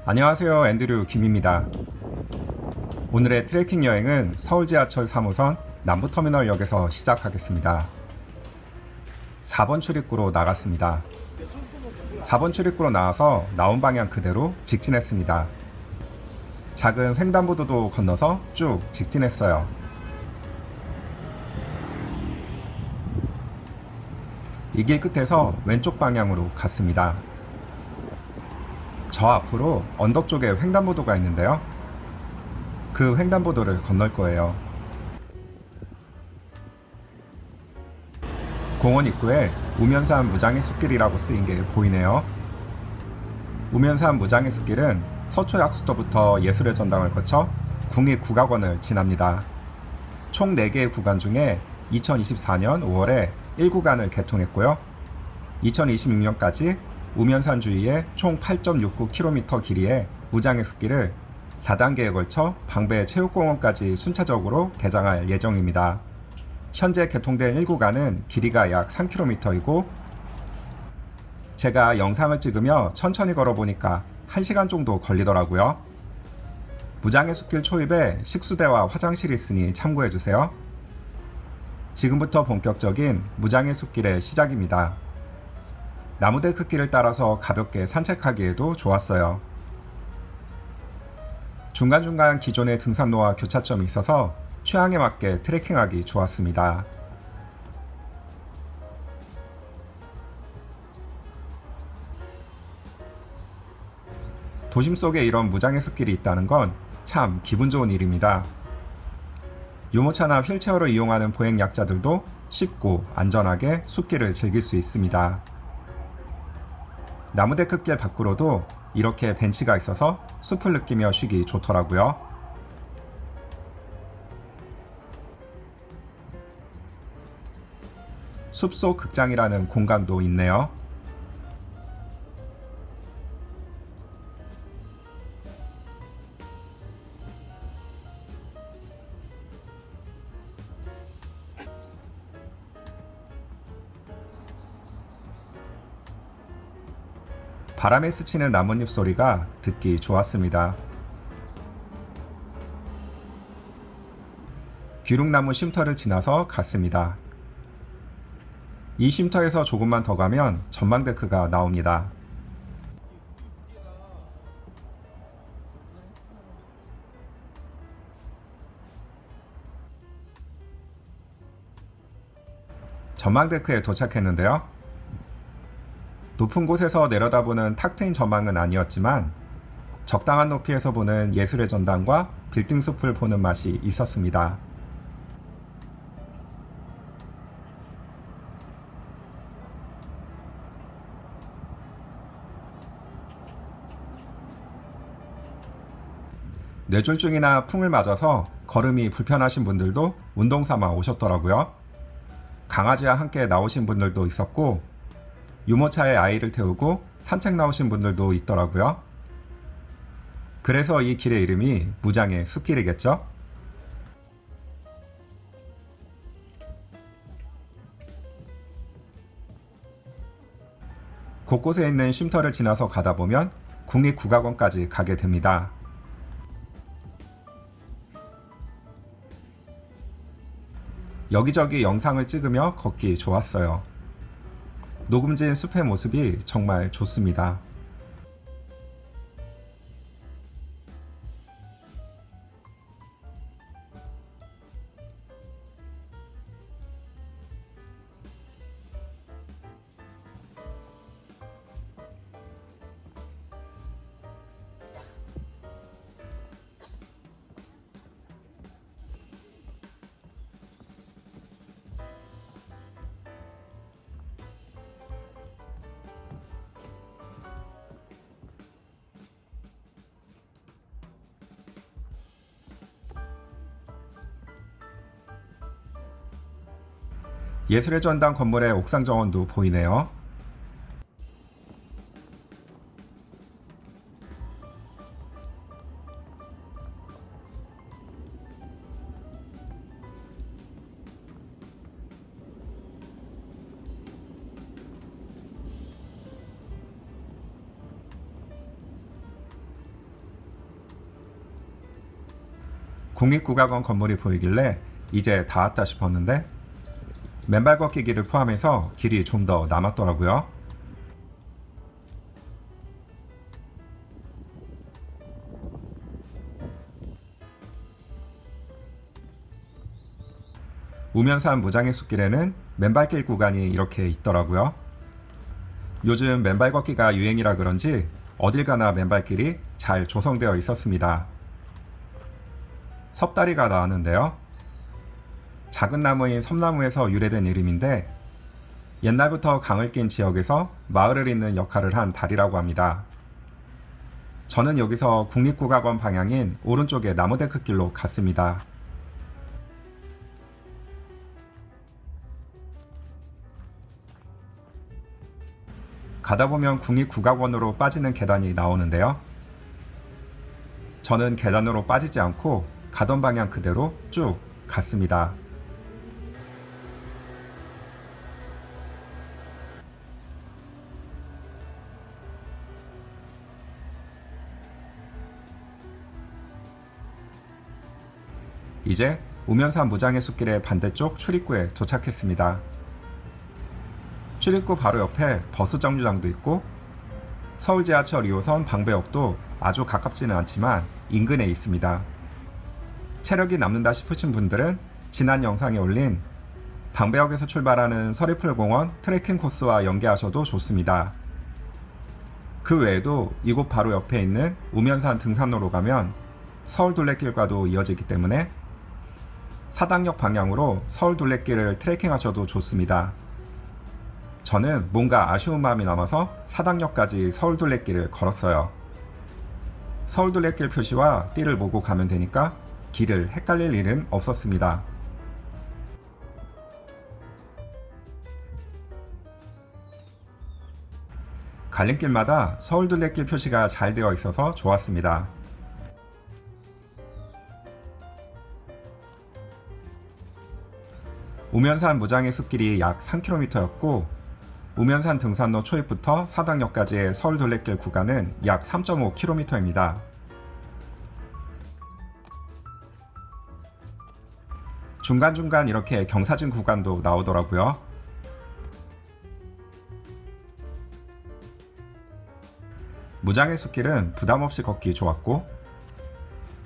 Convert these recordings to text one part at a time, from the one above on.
안녕하세요, 앤드류 김입니다. 오늘의 트레킹 여행은 서울 지하철 3호선 남부터미널역에서 시작하겠습니다. 4번 출입구로 나갔습니다. 4번 출입구로 나와서 나온 방향 그대로 직진했습니다. 작은 횡단보도도 건너서 쭉 직진했어요. 이 길 끝에서 왼쪽 방향으로 갔습니다. 저 앞으로 언덕 쪽에 횡단보도가 있는데요. 그 횡단보도를 건널 거예요. 공원 입구에 우면산 무장의 숲길이라고 쓰인 게 보이네요. 우면산 무장의 숲길은 서초약수터부터 예술의 전당을 거쳐 국립국악원을 지납니다. 총 4개의 구간 중에 2024년 5월에 1구간을 개통했고요. 2026년까지 우면산 주위의 총 8.69km 길이의 무장의 숲길을 4단계에 걸쳐 방배 체육공원까지 순차적으로 개장할 예정입니다. 현재 개통된 1구간은 길이가 약 3km이고 제가 영상을 찍으며 천천히 걸어보니까 1시간 정도 걸리더라고요. 무장의 숲길 초입에 식수대와 화장실이 있으니 참고해주세요. 지금부터 본격적인 무장의 숲길의 시작입니다. 나무데크길을 따라서 가볍게 산책하기에도 좋았어요. 중간중간 기존의 등산로와 교차점이 있어서 취향에 맞게 트레킹하기 좋았습니다. 도심 속에 이런 무장의 숲길이 있다는 건 참 기분 좋은 일입니다. 유모차나 휠체어를 이용하는 보행 약자들도 쉽고 안전하게 숲길을 즐길 수 있습니다. 나무데크길 밖으로도 이렇게 벤치가 있어서 숲을 느끼며 쉬기 좋더라고요. 숲속 극장이라는 공간도 있네요. 바람에 스치는 나뭇잎 소리가 듣기 좋았습니다. 귀룩나무 쉼터를 지나서 갔습니다. 이 쉼터에서 조금만 더 가면 전망데크가 나옵니다. 전망데크에 도착했는데요. 높은 곳에서 내려다보는 탁 트인 전망은 아니었지만 적당한 높이에서 보는 예술의 전당과 빌딩 숲을 보는 맛이 있었습니다. 뇌졸중이나 풍을 맞아서 걸음이 불편하신 분들도 운동 삼아 오셨더라고요. 강아지와 함께 나오신 분들도 있었고 유모차에 아이를 태우고 산책 나오신 분들도 있더라고요. 그래서 이 길의 이름이 무장의 숲길이겠죠? 곳곳에 있는 쉼터를 지나서 가다 보면 국립국악원까지 가게 됩니다. 여기저기 영상을 찍으며 걷기 좋았어요. 녹음진 숲의 모습이 정말 좋습니다. 예술의 전당 건물의 옥상 정원도 보이네요. 국립국악원 건물이 보이길래 이제 다 왔다 싶었는데 맨발 걷기 길을 포함해서 길이 좀 더 남았더라고요. 우면산 무장의 숲길에는 맨발길 구간이 이렇게 있더라고요. 요즘 맨발 걷기가 유행이라 그런지 어딜 가나 맨발길이 잘 조성되어 있었습니다. 섭다리가 나왔는데요. 작은 나무인 섬나무에서 유래된 이름인데 옛날부터 강을 낀 지역에서 마을을 잇는 역할을 한 다리라고 합니다. 저는 여기서 국립국악원 방향인 오른쪽의 나무데크길로 갔습니다. 가다 보면 국립국악원으로 빠지는 계단이 나오는데요. 저는 계단으로 빠지지 않고 가던 방향 그대로 쭉 갔습니다. 이제 우면산 무장의 숲길의 반대쪽 출입구에 도착했습니다. 출입구 바로 옆에 버스 정류장도 있고 서울 지하철 2호선 방배역도 아주 가깝지는 않지만 인근에 있습니다. 체력이 남는다 싶으신 분들은 지난 영상에 올린 방배역에서 출발하는 서리풀공원 트레킹 코스와 연계하셔도 좋습니다. 그 외에도 이곳 바로 옆에 있는 우면산 등산로로 가면 서울 둘레길과도 이어지기 때문에 사당역 방향으로 서울 둘레길을 트레킹하셔도 좋습니다. 저는 뭔가 아쉬운 마음이 남아서 사당역까지 서울 둘레길을 걸었어요. 서울 둘레길 표시와 띠를 보고 가면 되니까 길을 헷갈릴 일은 없었습니다. 갈림길마다 서울 둘레길 표시가 잘 되어 있어서 좋았습니다. 우면산 무장의 숲길이 약 3km였고 우면산 등산로 초입부터 사당역까지의 서울 둘레길 구간은 약 3.5km입니다. 중간중간 이렇게 경사진 구간도 나오더라고요. 무장의 숲길은 부담없이 걷기 좋았고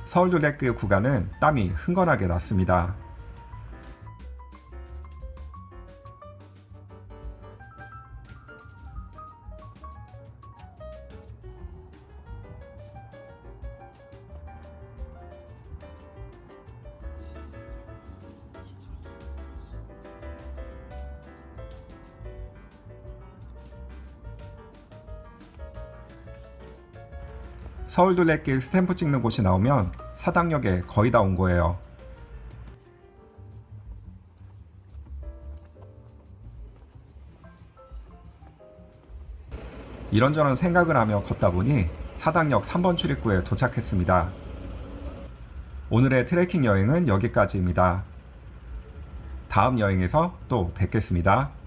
서울 둘레길 구간은 땀이 흥건하게 났습니다. 서울 둘레길 스탬프 찍는 곳이 나오면 사당역에 거의 다 온 거예요. 이런저런 생각을 하며 걷다 보니 사당역 3번 출입구에 도착했습니다. 오늘의 트레킹 여행은 여기까지입니다. 다음 여행에서 또 뵙겠습니다.